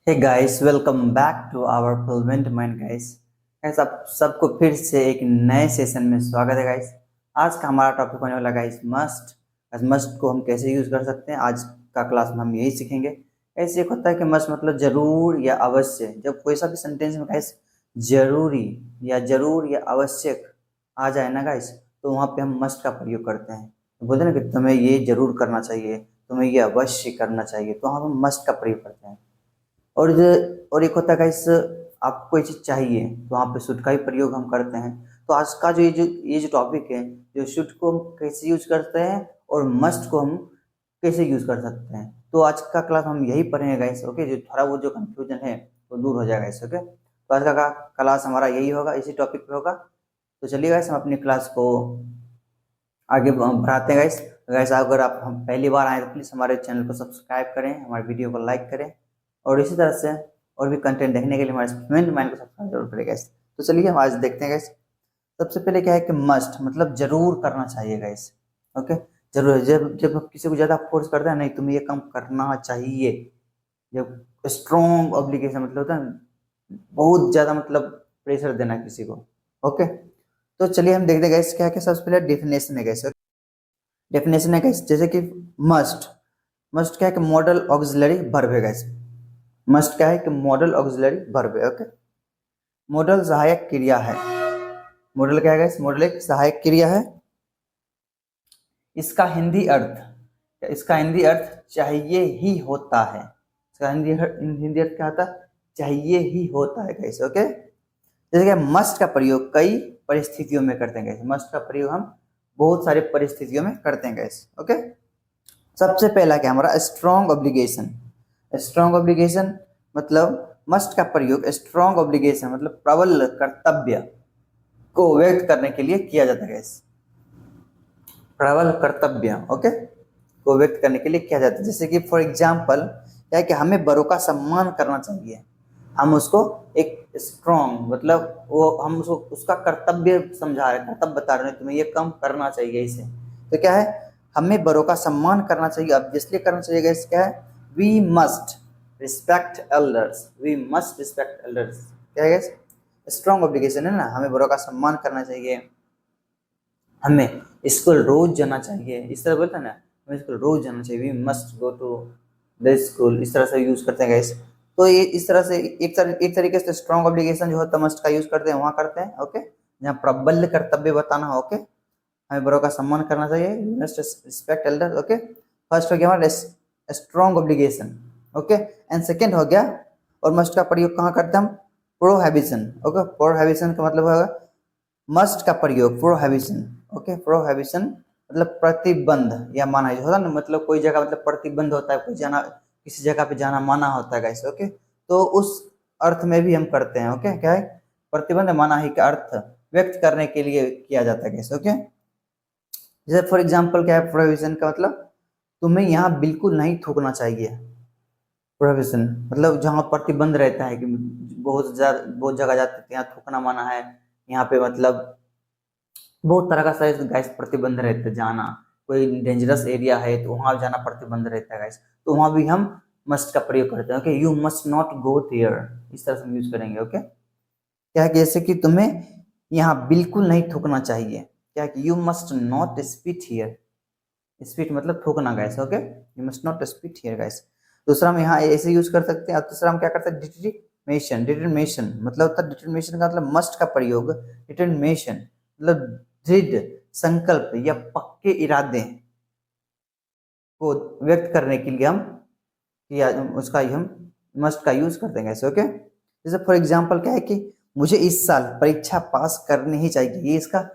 Hey guys, welcome back to our fluent mind guys. Guys, आप सबको फिर से एक नए सेशन में स्वागत है गाइस। आज का हमारा टॉपिक होने वाला गाइस मस्ट। मस्ट को हम कैसे यूज कर सकते हैं, आज का क्लास में हम यही सीखेंगे। ऐसे एक होता है कि मस्ट मतलब जरूर या अवश्य। जब कोई सा भी सेंटेंस में गाइस जरूरी या जरूर या आवश्यक आ जाए ना गाइस, तो वहाँ पे हम मस्ट का प्रयोग करते हैं। तो बोलते हैं ना कि तुम्हें ये जरूर करना चाहिए, तुम्हें ये अवश्य करना चाहिए, तो हम मस्ट का प्रयोग करते हैं। और और एक होता है गाइस, आपको कोई चीज़ चाहिए तो वहाँ पे शुड का ही प्रयोग हम करते हैं। तो आज का जो टॉपिक है, जो शुड को हम कैसे यूज करते हैं और मस्ट को हम कैसे यूज कर सकते हैं, तो आज का क्लास हम यही पढ़ेंगे गाइस। ओके, जो थोड़ा वो जो कंफ्यूजन है वो दूर हो जाएगा गाइस। ओके, तो आज का क्लास हमारा यही होगा, इसी टॉपिक पे होगा। तो चलिए गाइस, हम अपनी क्लास को आगे बढ़ाते हैं गाइस। गाइस, अगर आप हम पहली बार आए तो प्लीज़ हमारे चैनल को सब्सक्राइब करें, हमारे वीडियो को लाइक करें, और इसी तरह से और भी कंटेंट देखने के लिए हमारे फ्लुएंट माइंड को सब्सक्राइब जरूर करें गाइस। तो चलिए हम आज देखते हैं गाइस। सबसे पहले क्या है कि मस्ट मतलब जरूर करना चाहिए गाइस। ओके, जरूर। जब जब हम किसी को ज़्यादा फोर्स करते हैं, नहीं तुम्हें ये काम करना चाहिए, जब स्ट्रॉन्ग ऑब्लिगेशन मतलब होता है बहुत ज़्यादा मतलब प्रेशर देना किसी को। ओके, तो चलिए हम देखते हैं गाइस क्या क्या। सबसे पहले डेफिनेशन है गाइस। डेफिनेशन है गाइस, जैसे कि मस्ट। मस्ट क्या है कि मॉडल ऑक्सिलरी वर्ब है गाइस। मस्ट क्या है कि मॉडल ऑक्सिलरी वर्ब है। ओके, मॉडल सहायक क्रिया है। मॉडल क्या है गाइस? मॉडल एक सहायक क्रिया है। इसका हिंदी अर्थ, इसका हिंदी अर्थ चाहिए ही होता है। इसका हिंदी अर्थ क्या होता है? चाहिए ही होता है गाइस। ओके, जैसे कि मस्ट का प्रयोग कई परिस्थितियों में करते हैं गाइस। मस्ट का प्रयोग हम बहुत सारे परिस्थितियों में करते हैं गाइस। ओके, सबसे पहला क्या हमारा स्ट्रॉन्ग ऑब्लिगेशन। स्ट्रॉन्ग ऑब्लिगेशन मतलब मस्ट का प्रयोग स्ट्रॉन्ग ऑब्लिगेशन मतलब प्रबल कर्तव्य को व्यक्त करने के लिए किया जाता है। प्रबल कर्तव्य, ओके, को व्यक्त करने के लिए किया जाता है। जैसे कि फॉर एग्जाम्पल क्या है कि हमें बड़ों का सम्मान करना चाहिए। हम उसको एक स्ट्रॉन्ग मतलब वो हम उसको उसका कर्तव्य समझा रहे हैं, कर्तव्य बता रहे हैं, तुम्हें ये काम करना चाहिए इसे। तो क्या है, हमें बड़ों का सम्मान करना चाहिए। अब इसलिए करना चाहिए इस क्या है, we must respect elders. We must respect elders क्या है, स्ट्रॉन्ग ऑब्लिगेशन है ना, हमें बड़ों का सम्मान करना चाहिए, हमें स्कूल रोज जाना चाहिए। इस तरह बोलते हैं ना, हमें स्कूल रोज जाना चाहिए, we must go to the school. इस तरह से यूज करते हैं गाइस। तो ये इस तरह से एक तरीके से स्ट्रॉन्ग ऑब्लिगेशन जो होता है मस्ट का यूज करते हैं, वहां करते हैं। ओके, जहाँ प्रबल कर्तव्य बताना हो। ओके, हमें बड़ों का सम्मान करना चाहिए, must respect Elder. Okay, first हो गया हमारा strong obligation. Okay, and second हो गया, और मस्ट का प्रयोग कहाँ करते हैं हम? प्रोहिबिशन। ओके, प्रोहिबिशन का मतलब होगा मस्ट का प्रयोग प्रोहिबिशन। ओके, प्रोहिबिशन मतलब प्रतिबंध या मना होता है ना, मतलब कोई जगह मतलब प्रतिबंध होता है, कोई जाना किसी जगह पे जाना मना होता है गाइस। ओके, तो उस अर्थ में भी हम करते हैं। ओके, क्या है, प्रतिबंध मनाही का अर्थ व्यक्त करने के लिए किया जाता है गाइस। ओके, जैसे फॉर एग्जाम्पल क्या है प्रोहिबिशन का मतलब, तुम्हें यहाँ बिल्कुल नहीं थूकना चाहिए। प्रोहिबिशन मतलब जहाँ प्रतिबंध रहता है कि बहुत जगह जाते हैं यहाँ थूकना मना है, यहाँ पे मतलब बहुत तरह का शायद गाइस प्रतिबंध रहता है जाना। कोई डेंजरस एरिया है तो वहां जाना प्रतिबंध रहता है गाइस, तो वहां भी हम मस्ट का प्रयोग करते हैं। Okay, you must not go there, इस तरह से हम यूज करेंगे। ओके, क्या है कि जैसे कि तुम्हें यहाँ बिल्कुल नहीं थूकना चाहिए, क्या है कि you must not spit here. Spit मतलब थूकना guys. Okay, you must not spit here guys. दूसरा हम यहाँ ऐसे यूज कर सकते हैं। और तीसरा हम क्या करते हैं, डिटरमिनेशन। डिटरमिनेशन मतलब होता है, डिटरमिनेशन का मतलब मस्ट का प्रयोग डिटरमिनेशन मतलब दृढ़ संकल्प या पक्के इरादे को व्यक्त करने के लिए हम किया उसका हम मस्ट का यूज करते हैं। ओके, जैसे फॉर एग्जांपल क्या है कि मुझे इस साल परीक्षा पास करनी ही चाहिए, ये इसका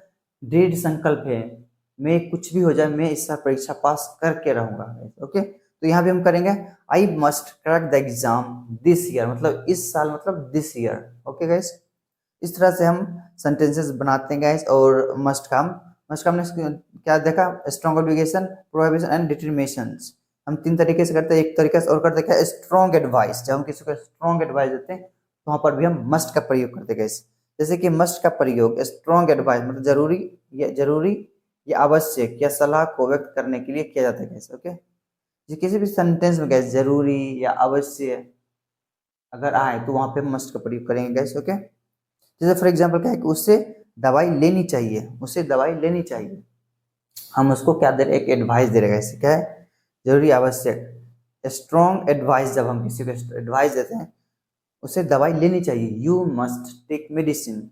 दृढ़ संकल्प है, मैं कुछ भी हो जाए मैं इस साल परीक्षा पास करके रहूंगा। ओके, तो यहाँ भी हम करेंगे I must crack the exam this year, मतलब इस साल मतलब दिस ईयर। ओके गाइस, इस तरह से हम सेंटेंसेस बनाते हैं गाइस। और मस्ट का हमने क्या देखा, strong obligation, prohibition and determination. हम तीन तरीके से करते हैं। एक तरीके से और करते हैं क्या, स्ट्रॉन्ग एडवाइस। जब हम किसी को स्ट्रॉन्ग एडवाइस देते हैं तो वहां पर भी हम मस्ट का प्रयोग करते हैं गाइस। जैसे कि मस्ट का प्रयोग स्ट्रॉन्ग एडवाइस मतलब जरूरी या आवश्यक या सलाह को व्यक्त करने के लिए किया जाता है गाइस। ओके, किसी भी सेंटेंस में गाइस जरूरी या अवश्य अगर आए तो वहाँ पे मस्ट का प्रयोग करेंगे गैस। ओके, जैसे फॉर एग्जाम्पल क्या है कि उससे दवाई लेनी चाहिए, उससे दवाई लेनी चाहिए, हम उसको क्या दे रहे हैं, एक एडवाइस दे रहे हैं। ऐसे क्या है, जरूरी आवश्यक, स्ट्रॉन्ग एडवाइस, जब हम किसी को एडवाइस देते हैं उसे दवाई लेनी चाहिए, यू मस्ट टेक मेडिसिन,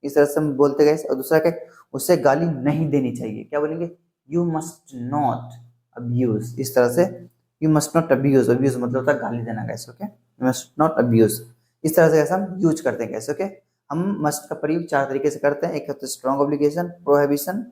इस तरह से हम बोलते गए। और दूसरा क्या, उसे गाली नहीं देनी चाहिए, क्या बोलेंगे, यू मस्ट नॉट अब्यूज, इस तरह से you must not abuse, abuse मतलब होता है गाली देना gas. Okay, you must not abuse, इस तरह से कैसे हम यूज करते हैं गैस। ओके, हम मस्ट का प्रयोग 4 तरीके से करते हैं, एक होता है स्ट्रॉन्ग ऑब्लिगेशन, प्रोहिबिशन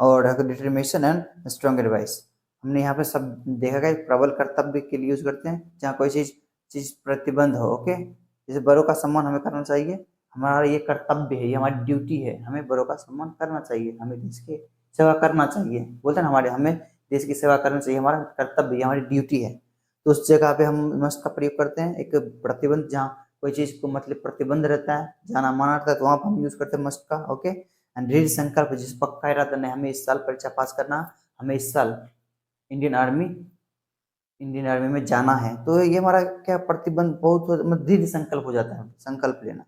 और डिटरमिनेशन एंड स्ट्रॉन्ग एडवाइस। हमने यहाँ पे सब देखा गया, प्रबल कर्तव्य के लिए यूज करते हैं, जहाँ कोई चीज प्रतिबंध हो। ओके, जैसे बड़ों का सम्मान हमें करना चाहिए, हमारा ये कर्तव्य है, ये हमारी ड्यूटी है, हमें बड़ों का सम्मान करना चाहिए, हमें देश की सेवा करना चाहिए, बोलते हैं ना, हमारे हमें देश की सेवा करना चाहिए, हमारा कर्तव्य, हमारी ड्यूटी है। तो उस जगह पे हम मस्ट का प्रयोग करते हैं। एक प्रतिबंध, जहाँ कोई चीज को मतलब प्रतिबंध रहता है, जाना माना रहता है, तो वहाँ पर हम यूज करते हैं मस्ट का। ओके, एंड दृढ़ संकल्प, जिस पक्का इरादा नहीं, हमें इस साल परीक्षा पास करना, हमें इस साल इंडियन आर्मी में जाना है, तो ये हमारा क्या प्रतिबंध, बहुत मतलब दृढ़ संकल्प हो जाता है, संकल्प लेना,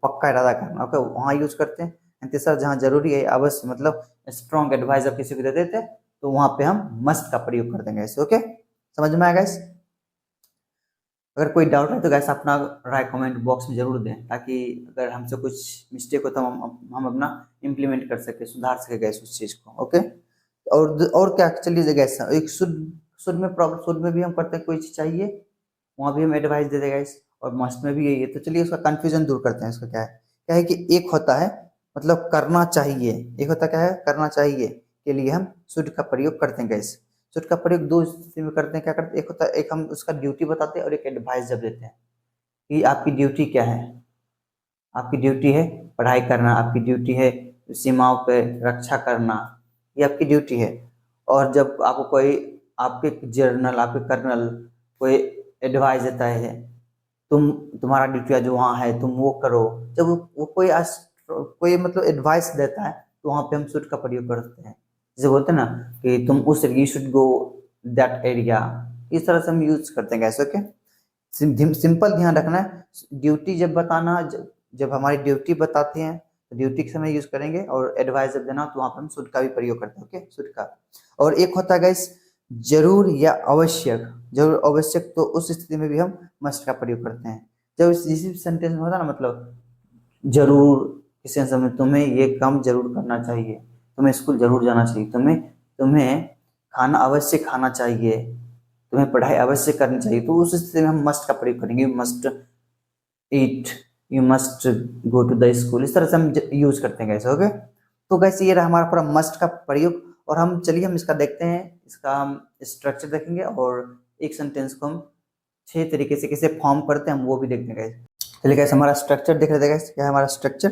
पक्का इरादा करना। ओके, वहाँ यूज करते हैं। तीसरा, जहाँ जरूरी है अवश्य, मतलब स्ट्रॉन्ग एडवाइस अब किसी को दे देते तो वहाँ पे हम मस्ट का प्रयोग कर देंगे ऐसे। ओके, समझ में आएगा। अगर कोई डाउट है तो गैस अपना राय कमेंट बॉक्स में जरूर दें, ताकि अगर हमसे कुछ मिस्टेक हो तो हम अपना इम्प्लीमेंट कर सके, सुधार सके गैस उस चीज़ को। ओके, और क्या, चलिए गैस एक शुद्ध में प्रॉब्लम, शुद्ध में भी हम करते हैं, कोई चीज़ चाहिए वहाँ भी हम एडवाइस दे देगा गैस, और मस्ट में भी यही है। तो चलिए उसका कन्फ्यूजन दूर करते हैं। इसका क्या है कि एक होता है मतलब करना चाहिए, एक होता क्या है, करना चाहिए के लिए हम शुद्ध का प्रयोग करते हैं गैस। शुद्ध का प्रयोग 2 स्थिति में करते हैं, क्या करते हैं, एक होता है, एक हम उसका ड्यूटी बताते हैं और एक एडवाइस जब देते हैं कि आपकी ड्यूटी क्या है, आपकी ड्यूटी है पढ़ाई करना, आपकी ड्यूटी है सीमाओं पे रक्षा करना, ये आपकी ड्यूटी है। और जब आपको कोई, आपके जर्नल, आपके कर्नल कोई एडवाइस देता है, तुम्हारा ड्यूटी जो वहाँ है तुम वो करो, जब वो कोई मतलब एडवाइस देता है तो वहाँ पे हम शुड का प्रयोग करते हैं। जैसे बोलते हैं ना कि तुम उस, you should go that area, इस तरह से हम यूज करते हैं कैसे। ओके, सिंपल ध्यान रखना है, ड्यूटी जब बताना, जब हमारी ड्यूटी बताते हैं तो ड्यूटी के समय यूज करेंगे, और एडवाइस जब देना तो वहाँ पर हम शुड का भी प्रयोग करते हैं। ओके, शुड का। और एक होता है गाइस जरूर या आवश्यक, जरूर आवश्यक, तो उस स्थिति में भी हम मस्ट का प्रयोग करते हैं। जब इसी सेंटेंस में होता है ना, मतलब जरूर, किसी समय तुम्हें ये काम जरूर करना चाहिए, तुम्हें स्कूल जरूर जाना चाहिए, तुम्हें तुम्हें खाना अवश्य खाना चाहिए, तुम्हें पढ़ाई अवश्य करनी चाहिए, तो उस स्थिति में हम मस्ट का प्रयोग करेंगे, you must eat, you must go to the school, इस तरह से हम यूज करते हैं गैस। ओके, तो गैस ये रहा हमारा पूरा मस्ट का प्रयोग। और हम चलिए हम इसका देखते हैं, इसका हम स्ट्रक्चर देखेंगे, और एक सेंटेंस को हम 6 तरीके से कैसे फॉर्म करते हैं हम वो भी देखते हैं गैस। चलिए गैस हमारा स्ट्रक्चर देख रहे थे गैस, क्या है हमारा स्ट्रक्चर।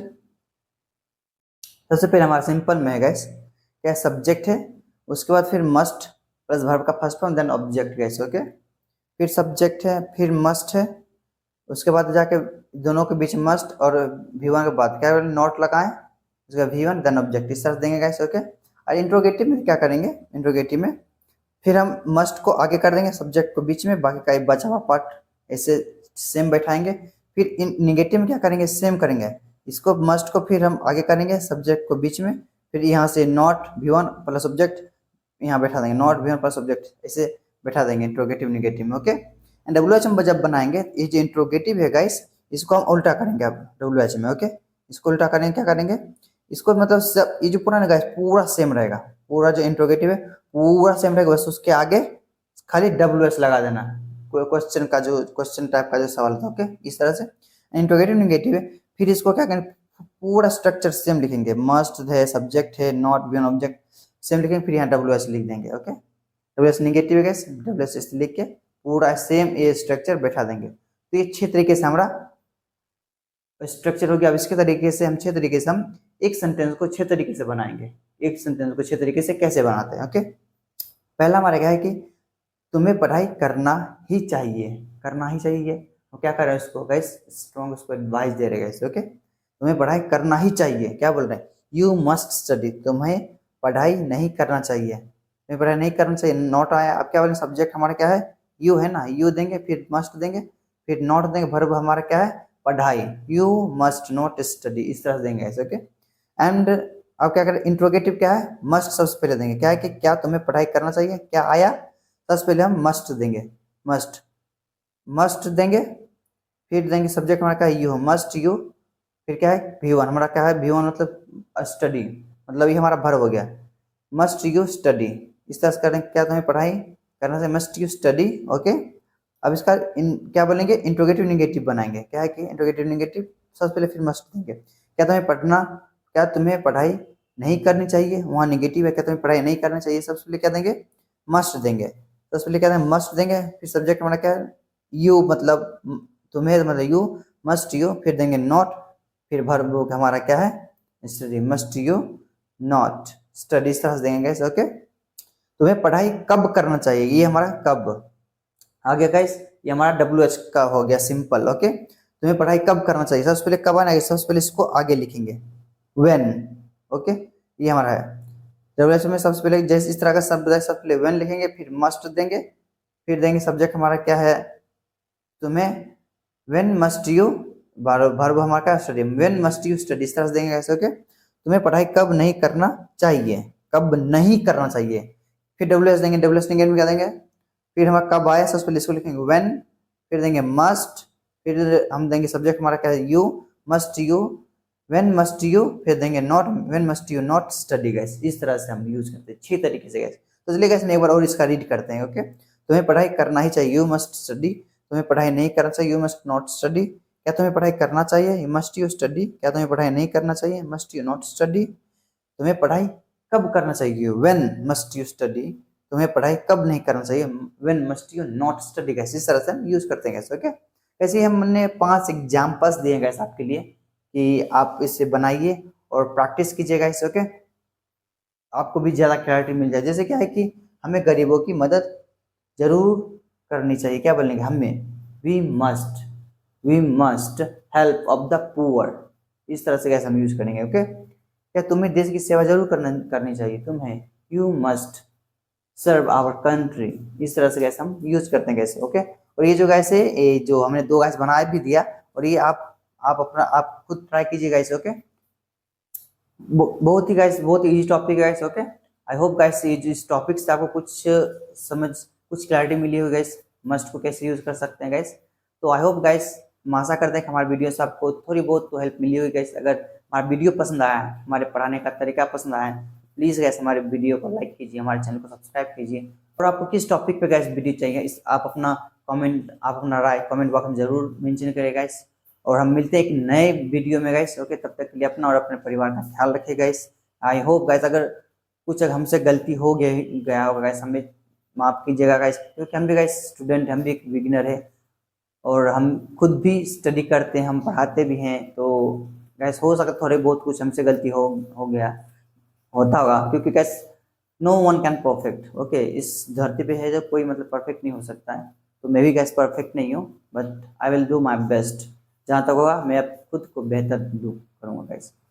सबसे पहले हमारा सिंपल में है गैस, क्या सब्जेक्ट है, उसके बाद फिर मस्ट प्लस वर्ब का first form, then object guys. Okay, फिर सब्जेक्ट है, फिर मस्ट है, उसके बाद जाके दोनों के बीच मस्ट, और V1 के बाद क्या नॉट लगाएं, उसका V1 देन ऑब्जेक्ट, इस तरह से देंगे गैस। ओके, और इंट्रोगेटिव में क्या करेंगे, इंट्रोगेटिव में फिर हम मस्ट को आगे कर देंगे, सब्जेक्ट को बीच में, बाकी का बचा हुआ पार्ट ऐसे सेम बैठाएंगे। फिर इन निगेटिव में क्या करेंगे, सेम करेंगे, इसको मस्ट को फिर हम आगे करेंगे, सब्जेक्ट को बीच में, फिर यहाँ से नॉट V1 प्लस सब्जेक्ट यहाँ बैठा देंगे, नॉट V1 प्लस सब्जेक्ट ऐसे बैठा देंगे इंट्रोगेटिव निगेटिव में। ओके, एंड WH हम जब बनाएंगे, ये जो इंट्रोगेटिव है गाइस, इसको हम उल्टा करेंगे अब WH में। ओके, इसको उल्टा करेंगे, क्या करेंगे, इसको मतलब सब, ये जो पूरा ना गाइस पूरा सेम रहेगा, पूरा जो इंट्रोगेटिव है पूरा सेम रहेगा, बस उसके आगे खाली WH लगा देना, कोई क्वेश्चन का जो क्वेश्चन टाइप का जो सवाल था। ओके, इस तरह से इंट्रोगेटिव निगेटिव है। फिर इसको क्या करेंगे, पूरा स्ट्रक्चर सेम लिखेंगे, मस्ट है, सब्जेक्ट है, नॉट V1 ऑब्जेक्ट सेम लिखेंगे, फिर यहाँ WH लिख देंगे। ओके, WH निगेटिव है, WH लिख के पूरा सेम ये स्ट्रक्चर बैठा देंगे। तो ये 6 तरीके से हमारा स्ट्रक्चर हो गया। अब इसके तरीके से हम 6 तरीके से हम एक सेंटेंस को 6 तरीके से बनाएंगे। एक सेंटेंस को 6 तरीके से कैसे बनाते हैं। ओके, पहला हमारा क्या है कि तुम्हें पढ़ाई करना ही चाहिए, करना ही चाहिए, तो क्या कर रहे हैं इसको गाइस, स्ट्रॉन्ग उसको एडवाइस दे रहे हैं। ओके, तुम्हें पढ़ाई करना ही चाहिए, क्या बोल रहे हैं, यू मस्ट स्टडी, तुम्हें पढ़ाई नहीं करना चाहिए, तुम्हें पढ़ाई नहीं करना चाहिए। नॉट आया, अब क्या बोले, सब्जेक्ट हमारा क्या है, यू है ना, यू देंगे, फिर मस्ट देंगे, फिर नॉट देंगे, वर्ब हमारा क्या है, पढ़ाई, यू मस्ट नॉट स्टडी, इस तरह से देंगे ऐसे, ओके। एंड अब क्या करें, इंट्रोगेटिव क्या है, मस्ट सबसे पहले देंगे, क्या है कि क्या तुम्हें पढ़ाई करना चाहिए, क्या आया, सबसे पहले हम मस्ट देंगे, मस्ट, मस्ट देंगे। फिर देंगे सब्जेक्ट हमारा क्या है, यू, मस्ट यू। फिर क्या है, वी वन, हमारा क्या है, वी वन मतलब स्टडी, मतलब ये हमारा वर्ब हो गया, मस्ट यू स्टडी। इस तरह से करें, क्या तुम्हें पढ़ाई करना चाहिए, मस्ट यू स्टडी, ओके। अब इसका क्या बोलेंगे, इंट्रोगेटिव निगेटिव बनाएंगे, क्या है कि इंट्रोगेटिव निगेटिव, सबसे पहले फिर मस्ट देंगे, क्या तुम्हें पढ़ना, क्या तुम्हें पढ़ाई नहीं करनी चाहिए, वहाँ निगेटिव है, क्या तुम्हें पढ़ाई नहीं करनी चाहिए, सबसे पहले क्या देंगे, मस्ट देंगे, सबसे पहले क्या देंगे, मस्ट देंगे। फिर सब्जेक्ट हमारा क्या है, यू मतलब तुम्हें, मतलब यू, मस्ट यू, फिर देंगे नॉट, फिर वर्ब हमारा क्या है, study, must you not study, इस तरह से देंगे गाइस, ओके। तुम्हें पढ़ाई कब करना चाहिए, ये हमारा कब आ गया गाइस, ये हमारा WH का हो गया सिंपल, ओके। तुम्हें पढ़ाई कब करना चाहिए, सबसे पहले कब आना है, सबसे पहले इसको आगे लिखेंगे, व्हेन, ओके, ये हमारा है। WH में सबसे पहले जैसे इस तरह का शब्द है, सबसे पहले व्हेन लिखेंगे, फिर मस्ट देंगे, फिर देंगे सब्जेक्ट हमारा क्या है, तुम्हें, व्हेन मस्ट यू, वर्ब हमारा क्या, study, when must you study, इस तरह से देंगे ऐसे, ओके। तुम्हें पढ़ाई कब नहीं करना चाहिए, कब नहीं करना चाहिए, फिर WH देंगे, WH में क्या देंगे, फिर हमारा कब आया, सबसे पहले इसको लिखेंगे व्हेन, फिर देंगे मस्ट, फिर हम देंगे सब्जेक्ट हमारा क्या है, you, must you, when must you, फिर देंगे not, when must you not study guys, इस तरह से हम यूज करते हैं 6 तरीके से गाइस। तो चलिए गाइस एक बार और इसका रीड करते हैं, ओके। तुम्हें पढ़ाई करना ही चाहिए, यू मस्ट स्टडी, तुम्हें पढ़ाई नहीं करना चाहिए, यू मस्ट नॉट स्टडी, क्या तुम्हें पढ़ाई करना चाहिए, मस्ट यू स्टडी, क्या तुम्हें पढ़ाई नहीं करना चाहिए, मस्ट यू नॉट स्टडी, तुम्हें पढ़ाई कब करना चाहिए, व्हेन मस्ट यू स्टडी, तुम्हें पढ़ाई कब नहीं करना चाहिए, when must you not study, कैसे इस तरह से हम यूज करते हैं, ओके। ऐसे ही हमने 5 एग्जाम्पल्स दिए गए आपके लिए कि आप इसे बनाइए और प्रैक्टिस कीजिएगा इसे, ओके। आपको भी ज़्यादा क्लैरिटी मिल जाए, जैसे क्या है कि हमें गरीबों की मदद जरूर करनी चाहिए, क्या बोलेंगे, हमें, we must help of the poor, इस तरह से कैसे हम यूज करेंगे, ओके। क्या तुम्हें देश की सेवा जरूर करनी चाहिए, तुम्हें, you must serve our country, इस तरह से कैसे हम यूज करते हैं कैसे, ओके। और ये जो गैस है, ये जो हमने 2 गैस बना भी दिया, और ये आप खुद ट्राई कीजिएगा इसे, ओके। बहुत ही इजी टॉपिक है guys, okay. I hope guys इस टॉपिक से आपको कुछ समझ, कुछ क्लैरिटी मिली होगी गाइस, मस्ट को कैसे यूज कर सकते हैं गाइस। तो आई होप गाइस, हम आशा करते हैं कि हमारे वीडियो से आपको थोड़ी बहुत तो हेल्प मिली होगी गाइस। अगर हमारा वीडियो पसंद आया है, हमारे पढ़ाने का तरीका पसंद आया है, प्लीज़ गाइस हमारे वीडियो को लाइक कीजिए, हमारे चैनल को सब्सक्राइब कीजिए। और आपको किस टॉपिक पे गाइस वीडियो चाहिए, इस आप अपना राय कमेंट बॉक्स में जरूर मेंशन करिए गाइस। और हम मिलते हैं एक नए वीडियो में गाइस, ओके। तब तक के लिए अपना और अपने परिवार का ख्याल रखिए गाइस। आई होप गाइस, अगर कुछ हमसे गलती हो गया होगा गाइस, हमें माफ़ कीजिएगा गाइस, क्योंकि हम भी गाइस स्टूडेंट, हम भी एक बिगिनर है, और हम खुद भी स्टडी करते हैं, हम पढ़ाते भी हैं, तो गाइस हो सकता थोड़े बहुत कुछ हमसे गलती हो गया, होता होगा, क्योंकि guys no one can perfect, okay. इस धरती पे है जो कोई मतलब परफेक्ट नहीं हो सकता है, तो मैं भी गाइस परफेक्ट नहीं हूँ, but I will do my best, जहाँ तक होगा मैं खुद को बेहतर करूँगा गाइस।